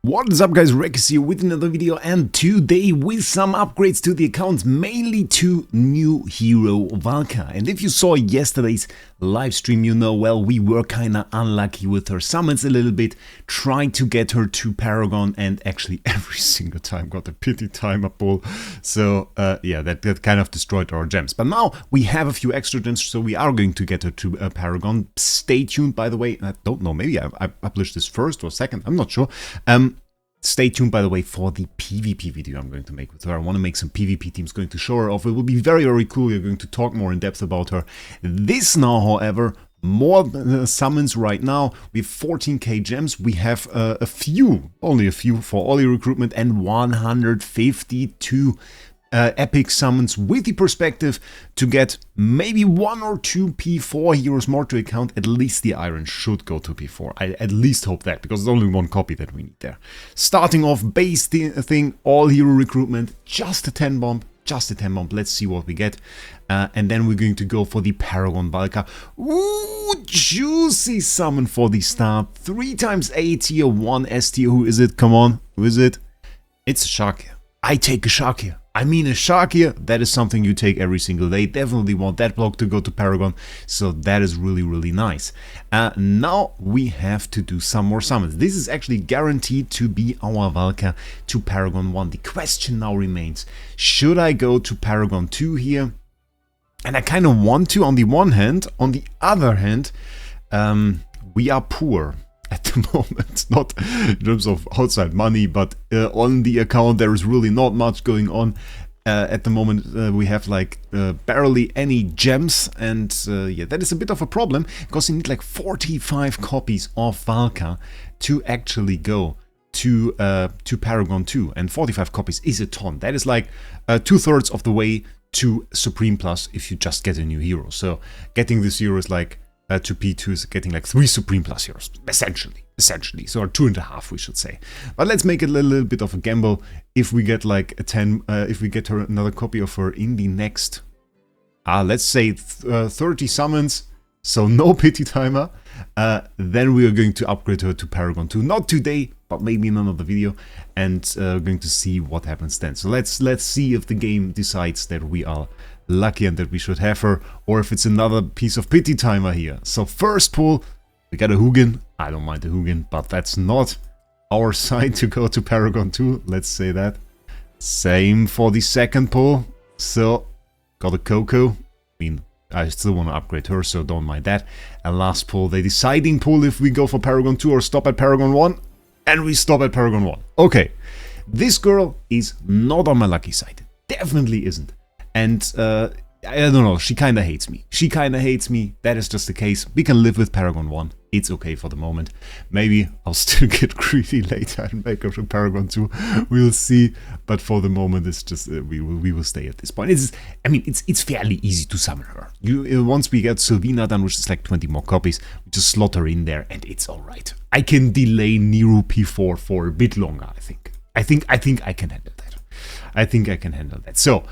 What is up guys, Wraec is here with another video, and today with some upgrades to the accounts, mainly to new hero Valka. And if you saw yesterday's live stream, you know, well, we were kinda unlucky with her summons a little bit, trying to get her to Paragon, and actually every single time got a pity timer pull. So yeah, that kind of destroyed our gems. But now we have a few extra gems, so we are going to get her to Paragon. Stay tuned, by the way. I don't know, maybe I published this first or second, I'm not sure. Stay tuned, by the way, for the PvP video I'm going to make with her. I want to make some PvP teams, going to show her off. It will be very, very cool. We're going to talk more in depth about her. This now, however, more summons right now. We have 14k gems. We have a few, only a few for Ollie recruitment, and 152 epic summons with the perspective to get maybe 1 or 2 P4 heroes more to account. At least the iron should go to P4. I at least hope that, because there's only one copy that we need there. Starting off base thing, all hero recruitment, just a 10 bomb. Just a 10 bomb. Let's see what we get. And then we're going to go for the Paragon Valka. Ooh, juicy summon for the start. 3 times A tier, 1 S tier. Who is it? Come on. Who is it? It's a shark here. I take a shark here. I mean, a shark here, that is something you take every single day. Definitely want that block to go to Paragon, so that is really, really nice. Now we have to do some more summons. This is actually guaranteed to be our Valka to Paragon 1. The question now remains, should I go to Paragon 2 here? And I kind of want to on the one hand. On the other hand, we are poor at the moment, not in terms of outside money, but on the account there is really not much going on. At the moment we have like barely any gems, and yeah, that is a bit of a problem, because you need like 45 copies of Valka to actually go to Paragon 2, and 45 copies is a ton. That is like 2/3 of the way to Supreme Plus if you just get a new hero. So getting this hero is like to P2 is getting like 3 Supreme Plus heroes, essentially, so, or 2.5 we should say. But let's make it a little bit of a gamble. If we get like a 10, if we get her another copy of her in the next, let's say 30 summons, so no pity timer, then we are going to upgrade her to Paragon 2, not today, but maybe in another video, and going to see what happens then. So let's see if the game decides that we are lucky and that we should have her, or if it's another piece of pity timer here. So first pull, we got a Hugin. I don't mind the Hugin, but that's not our side to go to Paragon 2, let's say that. Same for the second pull. So got a Coco. I mean, I still want to upgrade her, so don't mind that. And last pull, the deciding pull if we go for Paragon 2 or stop at Paragon 1. And we stop at Paragon 1. Okay, this girl is not on my lucky side. Definitely isn't. And I don't know, she kind of hates me. That is just the case. We can live with Paragon 1. It's okay for the moment. Maybe I'll still get greedy later and make her to Paragon 2. We'll see. But for the moment, it's just we will stay at this point. I mean, it's fairly easy to summon her. Once we get Sylvina done, which is like 20 more copies, we just slot her in there, and it's all right. I can delay Nero P4 for a bit longer. I think I can handle that. I think I can handle that. So,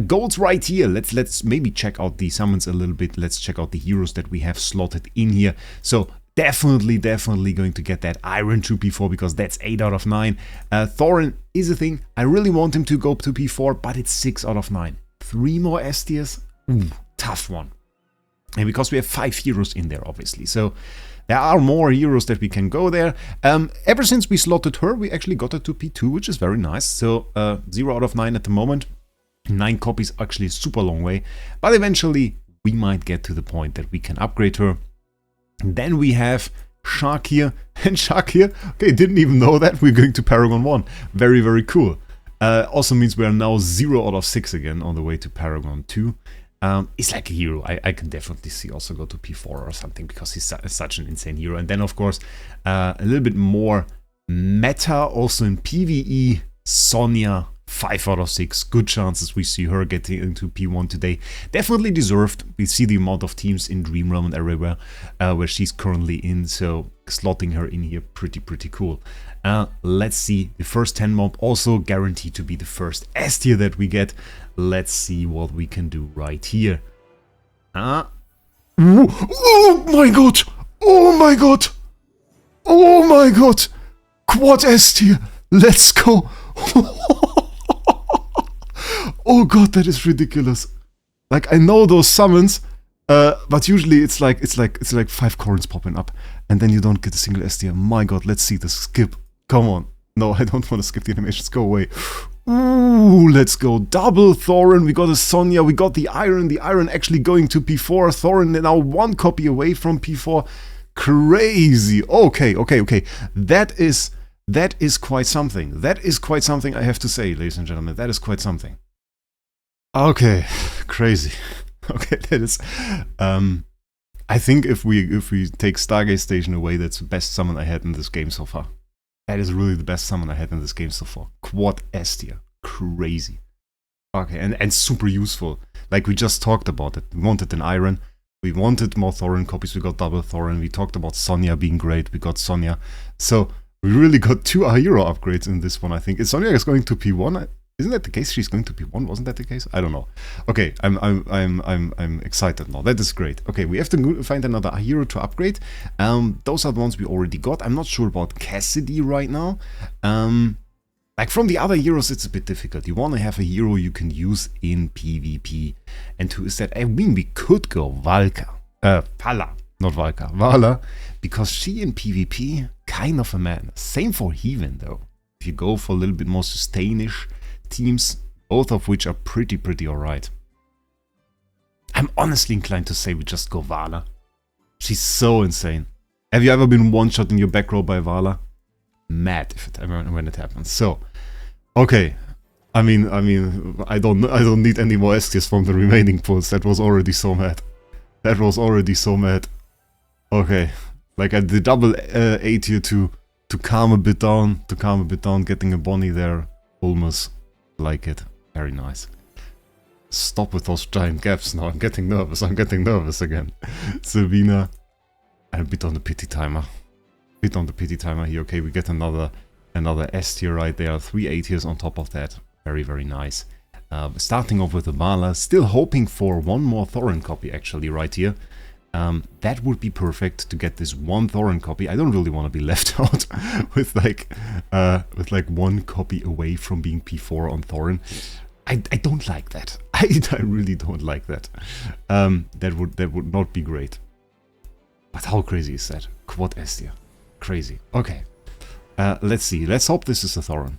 goals right here. Let's maybe check out the summons a little bit. Let's check out the heroes that we have slotted in here. So, definitely going to get that Iron to P4, because that's 8 out of 9. Thoran is a thing. I really want him to go to P4, but it's 6 out of 9. 3 more S tiers? Ooh, tough one. And because we have 5 heroes in there, obviously. So, there are more heroes that we can go there. Ever since we slotted her, we actually got her to P2, which is very nice. So 0 out of 9 at the moment. 9 copies, actually a super long way. But eventually, we might get to the point that we can upgrade her. And then we have Shark here and Shark here. Okay, didn't even know that. We're going to Paragon 1. Very, very cool. Also means we are now 0 out of 6 again on the way to Paragon 2. It's like a hero I can definitely see also go to P4 or something, because he's such an insane hero. And then, of course, a little bit more meta also in PvE. Sonya, 5 out of 6. Good chances we see her getting into P1 today. Definitely deserved. We see the amount of teams in Dream Realm and everywhere where she's currently in. So slotting her in here, pretty cool. Let's see. The first 10 mob also guaranteed to be the first S tier that we get. Let's see what we can do right here. Oh my god! Oh my god! Oh my god! Quad S tier! Let's go! Oh god, that is ridiculous. Like, I know those summons, but usually it's like 5 Corins popping up, and then you don't get a single S tier. My god, let's see the skip. Come on. No, I don't want to skip the animations. Go away. Ooh, let's go. Double Thoran. We got a Sonya. We got the Iron. The Iron actually going to P4. Thoran now 1 copy away from P4. Crazy. Okay. That is quite something. That is quite something, I have to say, ladies and gentlemen. That is quite something. Okay, crazy. Okay, that is. I think if we take Stargate Station away, that's the best summon I had in this game so far. That is really the best summon I had in this game so far. Quad S tier. Crazy. Okay, and super useful. Like we just talked about it. We wanted an Iron. We wanted more Thoran copies. We got double Thoran. We talked about Sonya being great. We got Sonya. So we really got 2 hero upgrades in this one, I think. Is Sonya is going to P1? Isn't that the case? She's going to P1. Wasn't that the case? I don't know. Okay, I'm excited now. That is great. Okay, we have to find another hero to upgrade. Those are the ones we already got. I'm not sure about Cassidy right now. Like from the other heroes, it's a bit difficult. You want to have a hero you can use in PvP. And who is that? I mean, we could go Valka. Vala. Not Valka. Vala. Because she in PvP, kind of a man. Same for Heathen though. If you go for a little bit more sustainish teams, both of which are pretty alright. I'm honestly inclined to say we just go Vala. She's so insane. Have you ever been one-shot in your back row by Vala? Mad if it ever when it happens. So, okay. I mean, I don't need any more STs from the remaining pulls. That was already so mad. That was already so mad. Okay, like I did double A tier to calm a bit down, getting a Bonnie there. Almost like it. Very nice. Stop with those giant gaps now. I'm getting nervous again. Sabina. A bit on the pity timer. Here. Okay, we get another S tier right there. 3 A tiers on top of that. Very nice. Starting off with the Vala. Still hoping for 1 more Thoran copy actually right here. That would be perfect to get this 1 Thoran copy. I don't really want to be left out with like 1 copy away from being P4 on Thoran. I don't like that. I really don't like that. That would not be great. But how crazy is that? Quad S tier. Crazy. Okay. Let's see. Let's hope this is a Thoran.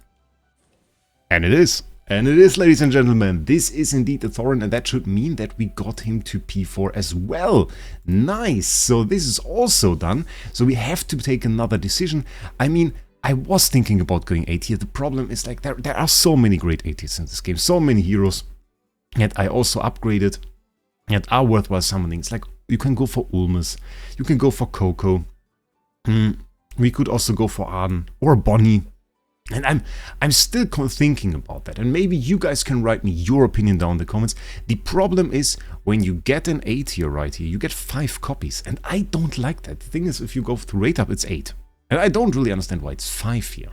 And it is. And it is, ladies and gentlemen. This is indeed a Thoran, and that should mean that we got him to P4 as well. Nice. So this is also done. So we have to take another decision. I mean, I was thinking about going A tier. The problem is like there are so many great A tiers in this game. So many heroes that I also upgraded that are worthwhile summoning. It's like you can go for Ulmus. You can go for Coco. We could also go for Arden or Bonnie. And I'm still thinking about that. And maybe you guys can write me your opinion down in the comments. The problem is when you get an 8 tier right here, you get 5 copies. And I don't like that. The thing is, if you go through rate up, it's 8. And I don't really understand why it's 5 here.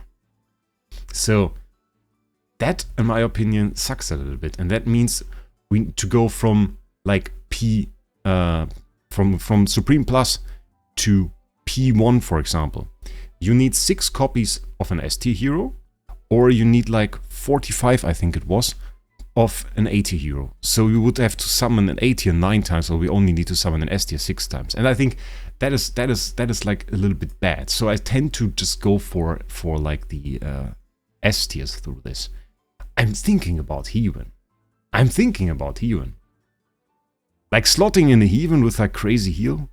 So that, in my opinion, sucks a little bit. And that means we need to go from like from Supreme Plus to P1, for example. You need 6 copies of an ST hero, or you need like 45, I think it was, of an A tier hero. So you would have to summon an A tier 9 times, or we only need to summon an S tier 6 times. And I think that is like a little bit bad. So I tend to just go for like the S tiers through this. I'm thinking about Heathen. Like slotting in a Heathen with like crazy heal.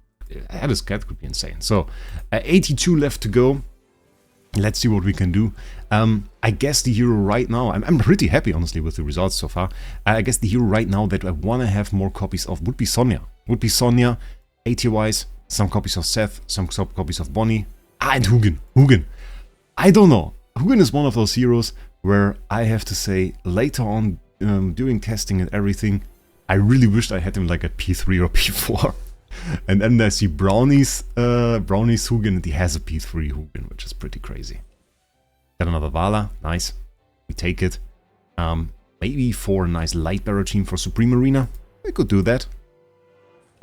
That could be insane. So 82 left to go. Let's see what we can do. I guess the hero right now, I'm pretty happy honestly with the results so far. I guess the hero right now that I want to have more copies of would be Sonya. A tier wise, some copies of Seth, some copies of Bonnie. And Hugin. I don't know. Hugin is one of those heroes where I have to say later on doing testing and everything, I really wished I had him like at P3 or P4. And then I see Brownie's Hugin, and he has a P3 Hugin, which is pretty crazy. Got another Vala, nice. We take it. Maybe for a nice light barrel team for Supreme Arena. We could do that.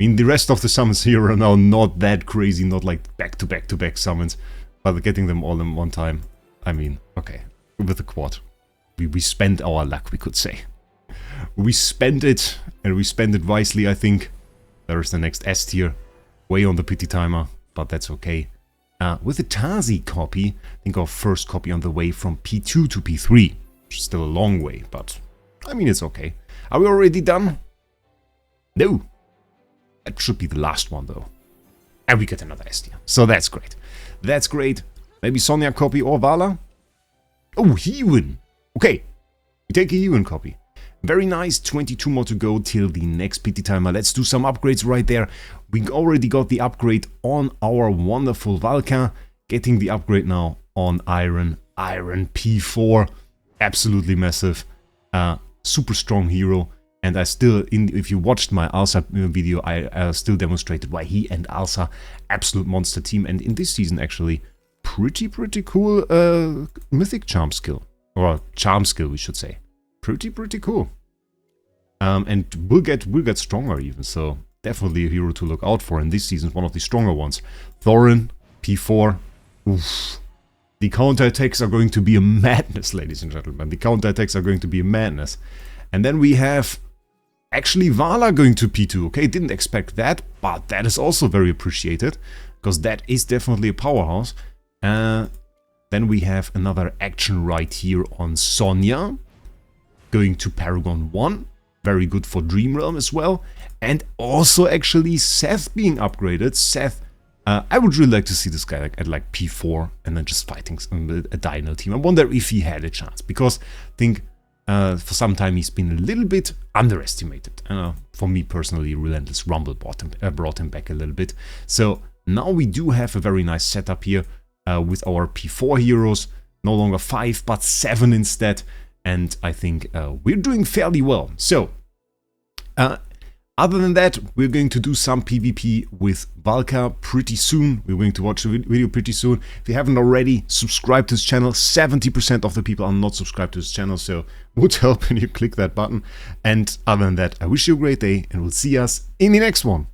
I mean, the rest of the summons here are now not that crazy, not like back-to-back summons. But getting them all in one time, I mean, okay, with the quad. We spent our luck, we could say. We spent it, and we spent it wisely, I think. There's the next S tier, way on the pity timer, but that's okay. With the Tazi copy, I think our first copy on the way from P2 to P3. Which is still a long way, but I mean, it's okay. Are we already done? No. That should be the last one, though. And we get another S tier, so that's great. That's great. Maybe Sonya copy or Vala? Oh, Hewen. Okay, we take a Hewen copy. Very nice, 22 more to go till the next PT timer. Let's do some upgrades right there. We already got the upgrade on our wonderful Valka. Getting the upgrade now on Iron P4. Absolutely massive. Super strong hero. And I still, if you watched my Alsa video, I still demonstrated why he and Alsa, absolute monster team. And in this season, actually, pretty cool mythic charm skill. Or charm skill, we should say. Pretty cool. And we'll get stronger even, so definitely a hero to look out for in this season, one of the stronger ones. Thoran, P4. Oof. The counterattacks are going to be a madness, ladies and gentlemen. The counterattacks are going to be a madness. And then we have actually Vala going to P2. Okay, didn't expect that, but that is also very appreciated, because that is definitely a powerhouse. Then we have another action right here on Sonya. Going to Paragon 1, very good for Dream Realm as well. And also actually Seth being upgraded. Seth, I would really like to see this guy at like P4 and then just fighting a Dino team. I wonder if he had a chance, because I think for some time he's been a little bit underestimated. For me personally, Relentless Rumble brought him back a little bit. So now we do have a very nice setup here with our P4 heroes. No longer 5 but 7 instead. And I think we're doing fairly well. So, other than that, we're going to do some PvP with Valka pretty soon. We're going to watch the video pretty soon. If you haven't already, subscribe to this channel. 70% of the people are not subscribed to this channel, so it would help when you click that button. And other than that, I wish you a great day, and we'll see us in the next one.